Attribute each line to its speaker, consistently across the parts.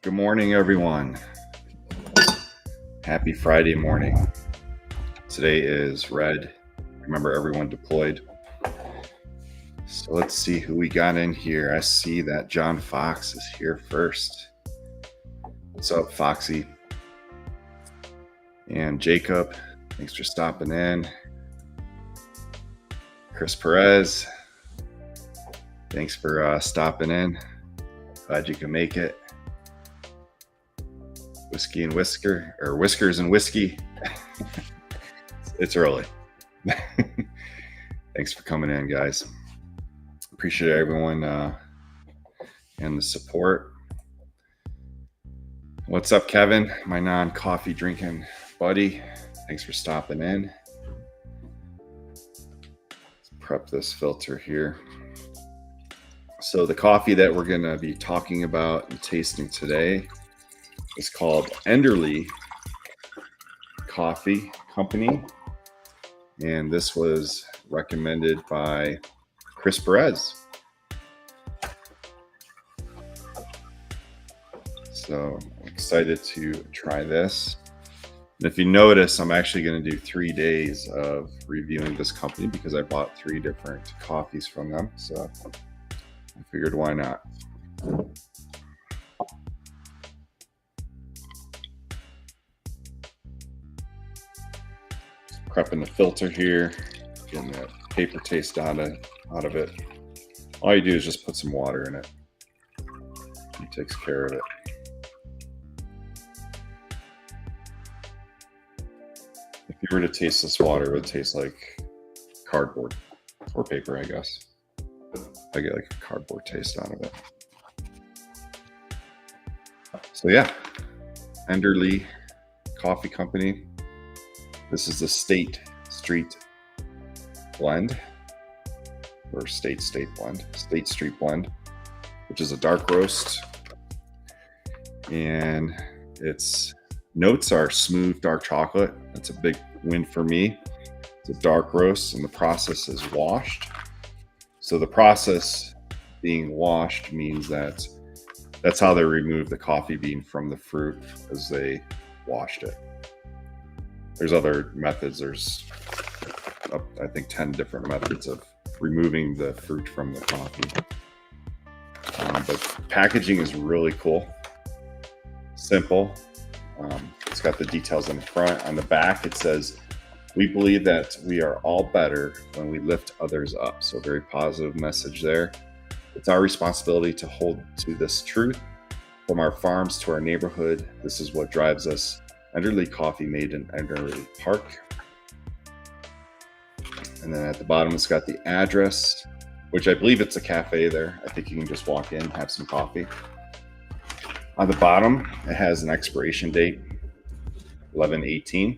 Speaker 1: Good morning, everyone. Happy Friday morning. Today is red. Remember, everyone deployed. So let's see who we got in here. I see that John Fox is here first. What's up, Foxy? And Jacob, thanks for stopping in. Chris Perez, thanks for stopping in. Glad you can make it. Whiskey and Whisker, or Whiskers and Whiskey. It's early. Thanks for coming in, guys. Appreciate everyone and the support. What's up, Kevin? My non-coffee drinking buddy. Thanks for stopping in. Let's prep this filter here. So the coffee that we're going to be talking about and tasting today is called Enderly Coffee Company, and this was recommended by Chris Perez. So I'm excited to try this. And if you notice, I'm actually going to do 3 days of reviewing this company because I bought 3 different coffees from them. So I figured, why not? Prepping the filter here, getting that paper taste out of it. All you do is just put some water in it. It takes care of it. If you were to taste this water, it would taste like cardboard or paper, I guess. I get like a cardboard taste out of it. So yeah, Enderly Coffee Company. This is the State Street blend, or State blend, State Street blend, which is a dark roast. And its notes are smooth dark chocolate. That's a big win for me. It's a dark roast, and the process is washed. So the process being washed means that that's how they remove the coffee bean from the fruit, as they washed it. There's other methods. There's, I think, 10 different methods of removing the fruit from the coffee. But packaging is really cool. Simple. It's got the details on the front. On the back, it says, "We believe that we are all better when we lift others up." So very positive message there. It's our responsibility to hold to this truth. From our farms to our neighborhood, this is what drives us. Enderly Coffee, made in Enderly Park. And then at the bottom, it's got the address, which I believe it's a cafe there. I think you can just walk in, have some coffee. On the bottom, it has an expiration date, 11/18.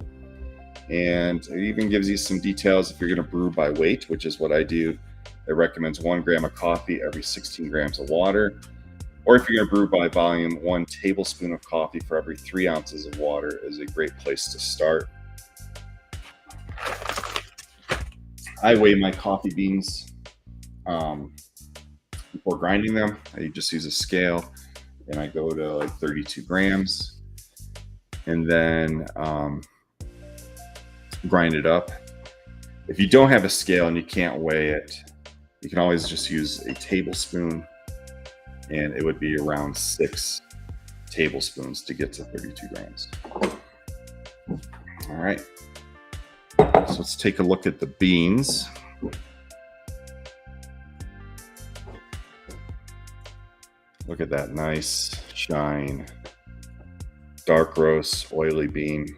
Speaker 1: And it even gives you some details if you're going to brew by weight, which is what I do. It recommends 1 gram of coffee every 16 grams of water. Or if you're going to brew by volume, 1 tablespoon of coffee for every 3 ounces of water is a great place to start. I weigh my coffee beans before grinding them. I just use a scale, and I go to like 32 grams. And then grind it up. If you don't have a scale and you can't weigh it, you can always just use a tablespoon, and it would be around 6 tablespoons to get to 32 grams. All right, so let's take a look at the beans. Look at that nice shine, dark roast, oily bean.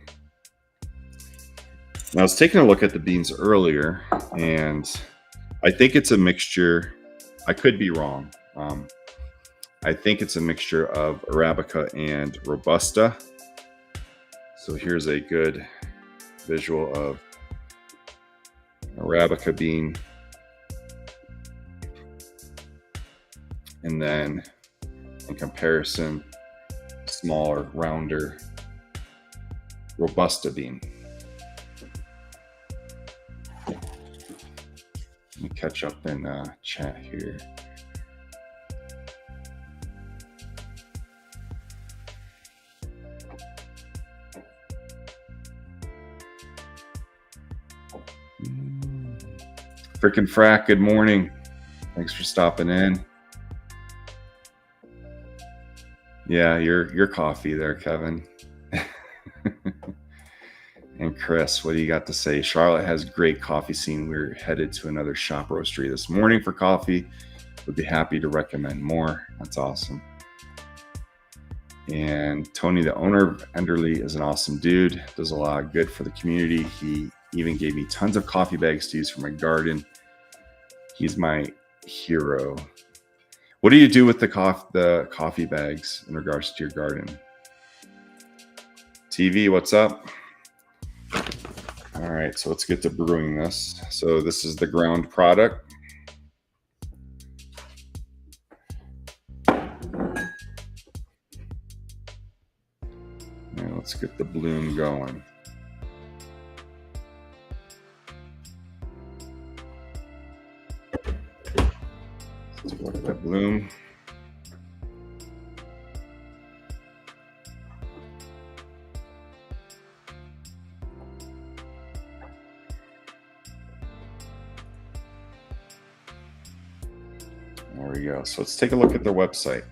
Speaker 1: Now, I was taking a look at the beans earlier, and I think it's a mixture. I could be wrong. I think it's a mixture of Arabica and Robusta. So here's a good visual of Arabica bean. And then in comparison, smaller, rounder Robusta bean. Let me catch up in chat here. Frickin' Frack, good morning. Thanks for stopping in. Yeah, your coffee there, Kevin. And Chris, what do you got to say? Charlotte has great coffee scene. We're headed to another shop roastery this morning for coffee. Would be happy to recommend more. That's awesome. And Tony, the owner of Enderly, is an awesome dude. Does a lot of good for the community. He even gave me tons of coffee bags to use for my garden. He's my hero. What do you do with the coffee bags in regards to your garden? TV, what's up? All right, so let's get to brewing this. So this is the ground product. Now let's get the bloom going. Let's look at that bloom. There we go. So let's take a look at their website.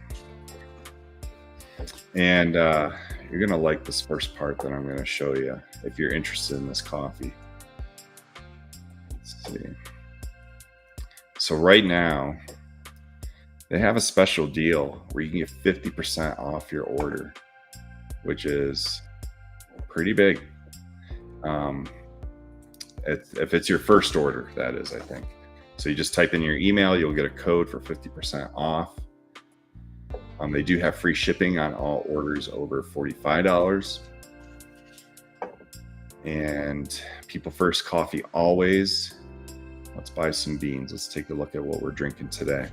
Speaker 1: And you're going to like this first part that I'm going to show you if you're interested in this coffee. Let's see. So right now, they have a special deal where you can get 50% off your order, which is pretty big. If it's your first order, that is, I think. So you just type in your email, you'll get a code for 50% off. They do have free shipping on all orders over $45. And people first, coffee always. Let's buy some beans. Let's take a look at what we're drinking today.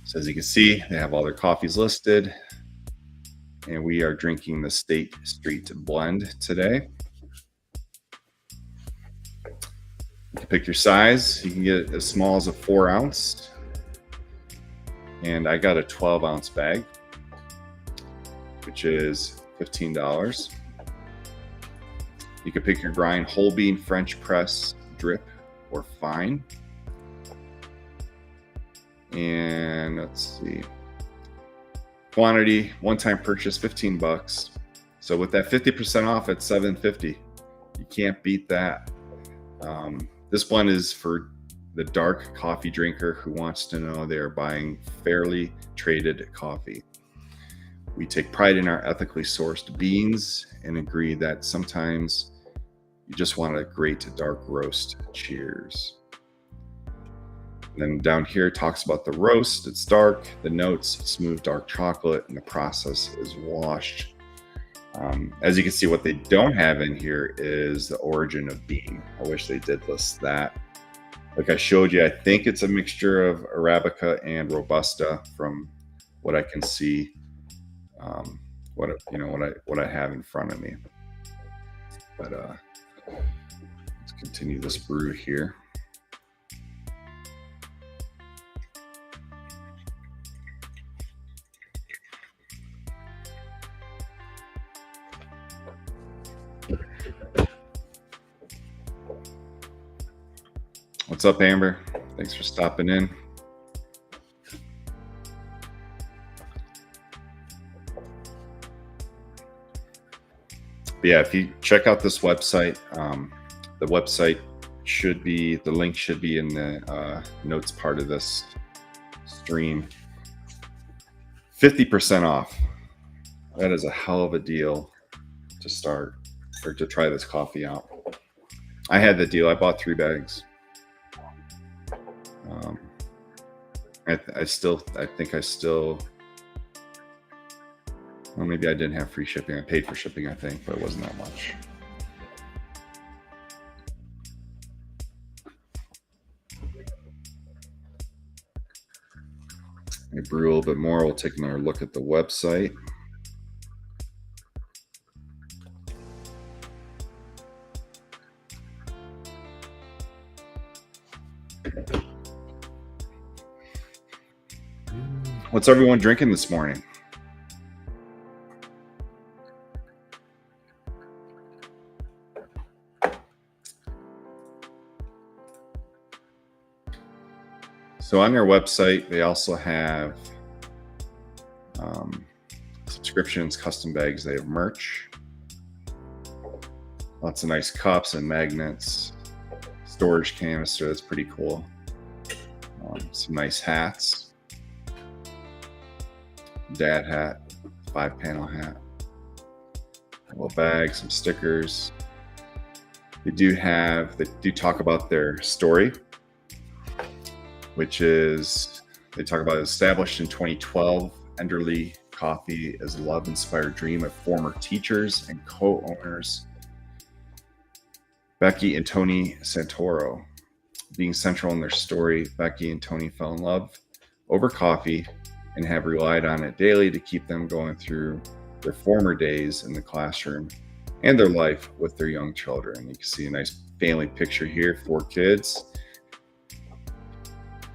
Speaker 1: So as you can see, they have all their coffees listed. And we are drinking the State Street Blend today. You can pick your size. You can get it as small as a 4-ounce. And I got a 12-ounce bag, which is $15. You can pick your grind, whole bean, French press, drip, or fine. And let's see. Quantity, one-time purchase, $15. So with that 50% off at $7.50, you can't beat that. This blend is for the dark coffee drinker who wants to know they are buying fairly traded coffee. We take pride in our ethically sourced beans and agree that sometimes you just want a great dark roast. Cheers. And then down here it talks about the roast. It's dark, the notes, smooth dark chocolate, and the process is washed. As you can see, what they don't have in here is the origin of bean. I wish they did list that. Like I showed you, I think it's a mixture of Arabica and Robusta from what I can see, what I have in front of me. But let's continue this brew here. What's up, Amber? Thanks for stopping in. But yeah, if you check out this website, the link should be in the notes part of this stream. 50% off. That is a hell of a deal to start or to try this coffee out. I had the deal. I bought 3 bags. I think I still, well, maybe I didn't have free shipping. I paid for shipping, I think, but it wasn't that much. I brew a little bit more. We'll take another look at the website. What's everyone drinking this morning? So on their website, they also have subscriptions, custom bags. They have merch, lots of nice cups and magnets, storage canister. That's pretty cool. Some nice hats, dad hat, 5-panel hat, a little bag, some stickers. They do talk about their story, which is, they talk about established in 2012. Enderly Coffee is a love-inspired dream of former teachers and co-owners Becky and Tony Santoro. Being central in their story, Becky and Tony fell in love over coffee and have relied on it daily to keep them going through their former days in the classroom and their life with their young children. You can see a nice family picture here, 4 kids.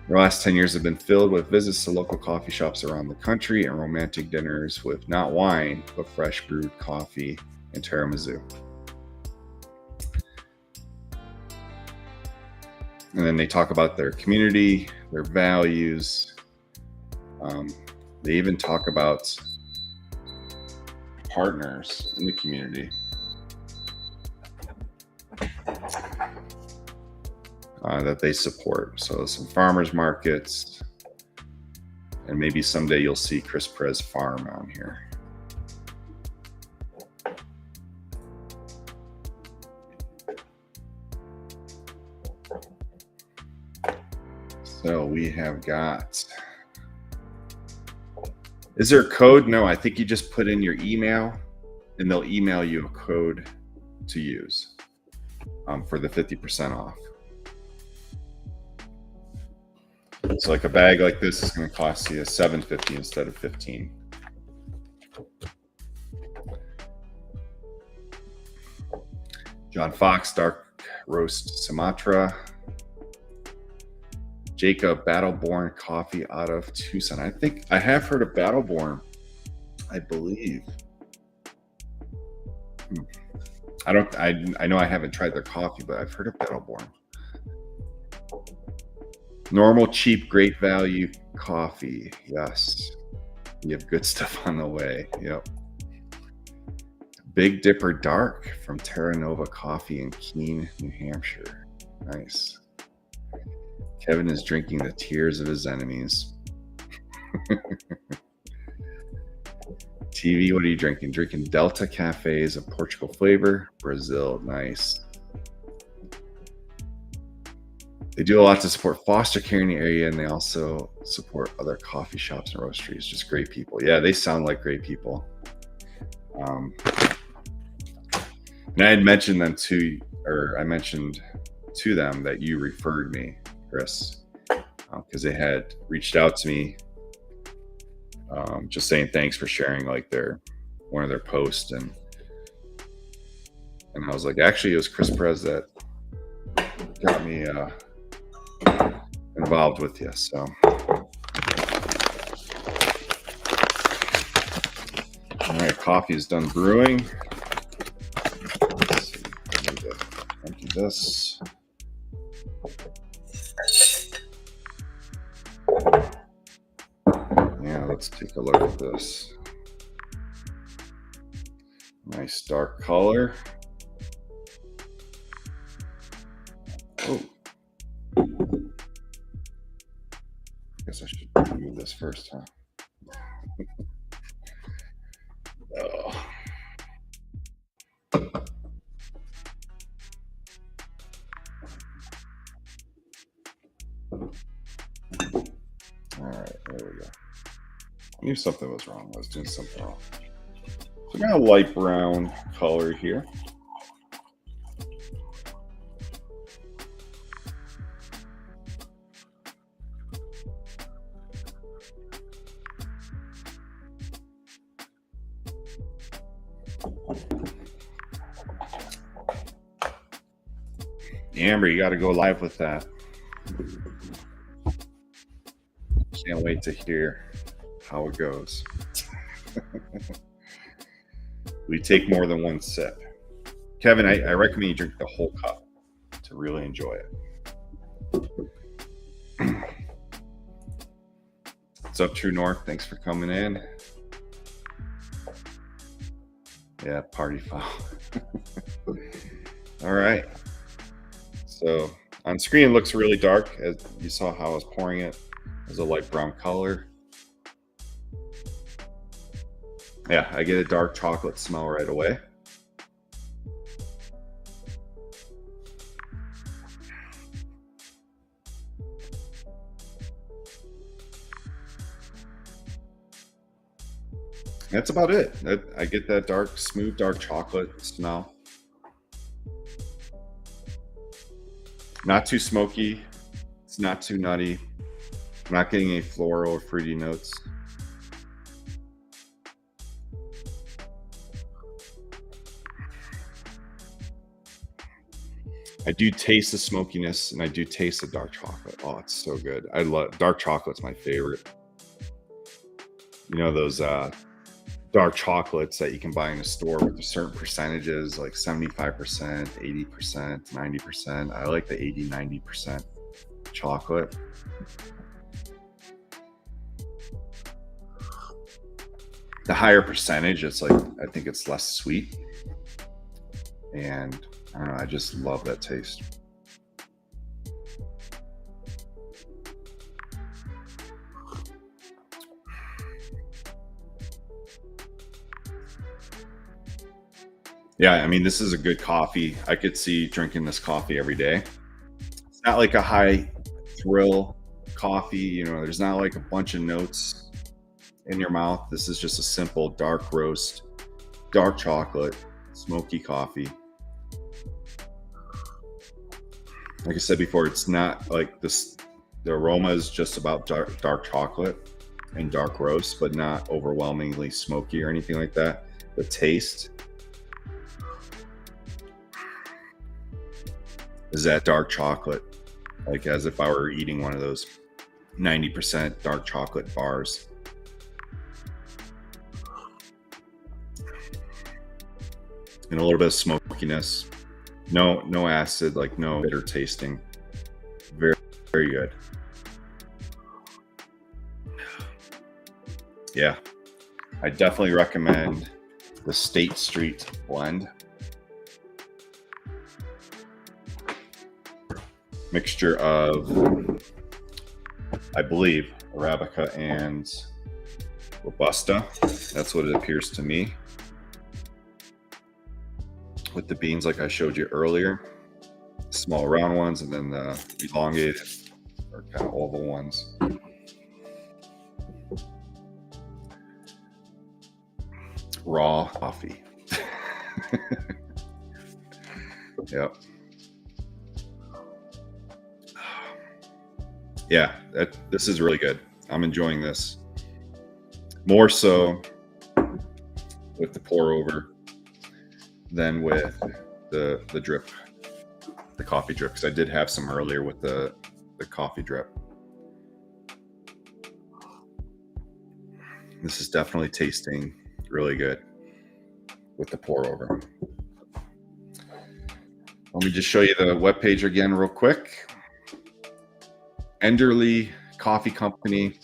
Speaker 1: The last 10 years have been filled with visits to local coffee shops around the country and romantic dinners with not wine, but fresh brewed coffee and tiramisu. And then they talk about their community, their values. They even talk about partners in the community that they support. So some farmers markets, and maybe someday you'll see Chris Perez Farm on here. So we have got, is there a code? No, I think you just put in your email and they'll email you a code to use for the 50% off. So like a bag like this is going to cost you $7.50 instead of $15. John Fox Dark Roast Sumatra. Jacob Battleborn Coffee out of Tucson. I think I have heard of Battleborn, I believe. I know I haven't tried their coffee, but I've heard of Battleborn. Normal, cheap, great value coffee. Yes. You have good stuff on the way. Yep. Big Dipper Dark from Terra Nova Coffee in Keene, New Hampshire. Nice. Kevin is drinking the tears of his enemies. TV, what are you drinking? Drinking Delta Cafes of Portugal flavor, Brazil. Nice. They do a lot to support foster care in the area, and they also support other coffee shops and roasteries. Just great people. Yeah, they sound like great people. And I had mentioned them to, or I mentioned to them that you referred me, Chris, because they had reached out to me, just saying thanks for sharing like one of their posts, and I was like, actually, it was Chris Perez that got me involved with you. So all right, coffee is done brewing. Let's see, I need to empty this. Yeah, let's take a look at this. Nice dark color. Oh, guess I should remove this first, huh? Oh. All right, there we go. I knew something was wrong. I was doing something wrong. So I got a light brown color here. Amber, you got to go live with that. Can't wait to hear how it goes. We take more than one sip. Kevin, I recommend you drink the whole cup to really enjoy it. What's up, True North? Thanks for coming in. Yeah, party foul. All right. So on screen, it looks really dark. As you saw how I was pouring it. It's a light brown color. Yeah, I get a dark chocolate smell right away. That's about it. I get that dark, smooth, dark chocolate smell. Not too smoky. It's not too nutty. I'm not getting any floral or fruity notes. I do taste the smokiness, and I do taste the dark chocolate. Oh, it's so good. I love dark chocolate's my favorite. You know those dark chocolates that you can buy in a store with certain percentages, like 75%, 80%, 90%. I like the 80, 90% chocolate. The higher percentage, it's like, I think it's less sweet. And I don't know, I just love that taste. Yeah, I mean, this is a good coffee. I could see drinking this coffee every day. It's not like a high thrill coffee, you know, there's not like a bunch of notes in your mouth. This is just a simple dark roast, dark chocolate, smoky coffee. Like I said before, it's not like this, the aroma is just about dark chocolate and dark roast, but not overwhelmingly smoky or anything like that. The taste is that dark chocolate, like as if I were eating one of those 90% dark chocolate bars. And a little bit of smokiness. No acid, like no bitter tasting. Very, very good. Yeah, I definitely recommend the State Street blend. Mixture of, I believe, Arabica and Robusta. That's what it appears to me. With the beans like I showed you earlier, small round ones, and then the elongated or kind of oval ones. Raw coffee. Yep. Yeah, this is really good. I'm enjoying this more so with the pour over than with the drip, the coffee drip, because I did have some earlier with the coffee drip. This is definitely tasting really good with the pour over. Let me just show you the webpage again real quick. Enderly Coffee Company.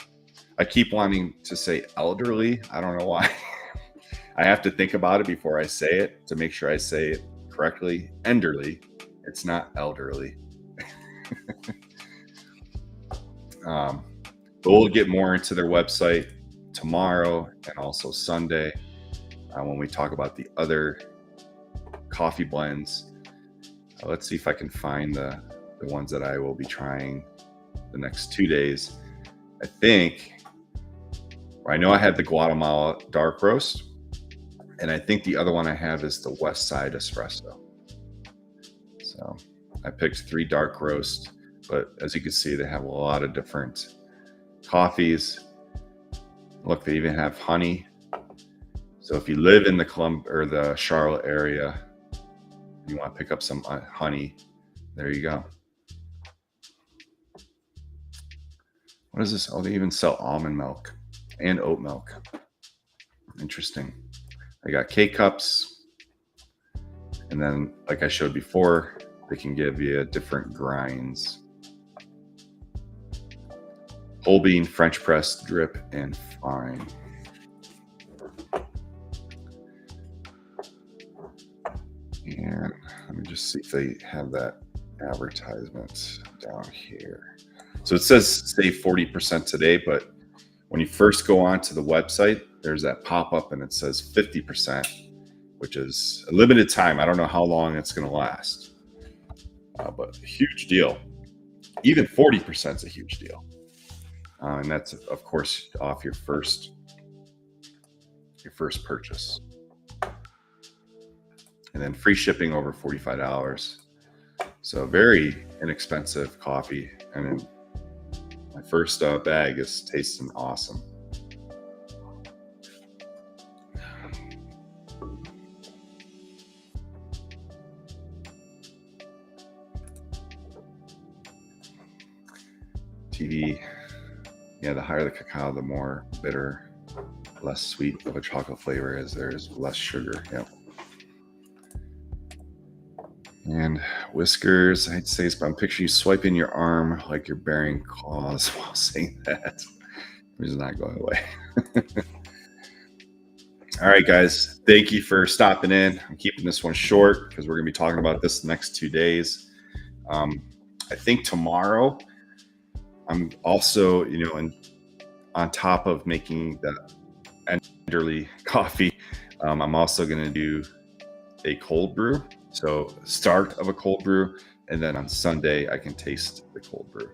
Speaker 1: I keep wanting to say elderly. I don't know why. I have to think about it before I say it to make sure I say it correctly. Enderly. It's not elderly. But we'll get more into their website tomorrow and also Sunday when we talk about the other coffee blends. Let's see if I can find the ones that I will be trying the next 2 days. I know I had the Guatemala dark roast, and I think the other one I have is the West Side Espresso. So I picked 3 dark roast, but as you can see, they have a lot of different coffees. Look, they even have honey. So if you live in the Charlotte area, you want to pick up some honey, there you go. What is this? Oh, they even sell almond milk and oat milk. Interesting. I got K-cups. And then, like I showed before, they can give you different grinds. Whole bean, French press, drip, and fine. And let me just see if they have that advertisement down here. So it says save 40% today, but when you first go onto the website, there's that pop-up and it says 50%, which is a limited time. I don't know how long it's going to last, but a huge deal. Even 40% is a huge deal. And that's, of course, off your first purchase. And then free shipping over $45. So very inexpensive coffee. And then my first bag is tasting awesome. TV, yeah, the higher the cacao, the more bitter, less sweet of a chocolate flavor as there's less sugar. Yep. And whiskers, I'd say, but I'm picturing you swiping your arm like you're bearing claws while saying that. It's not going away. All right, guys. Thank you for stopping in. I'm keeping this one short because we're going to be talking about this the next 2 days. I think tomorrow, I'm also, on top of making the Enderly coffee, I'm also going to do a cold brew. So start of a cold brew, and then on Sunday I can taste the cold brew.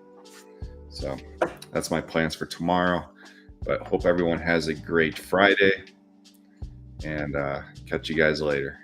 Speaker 1: So that's my plans for tomorrow. But hope everyone has a great Friday, and catch you guys later.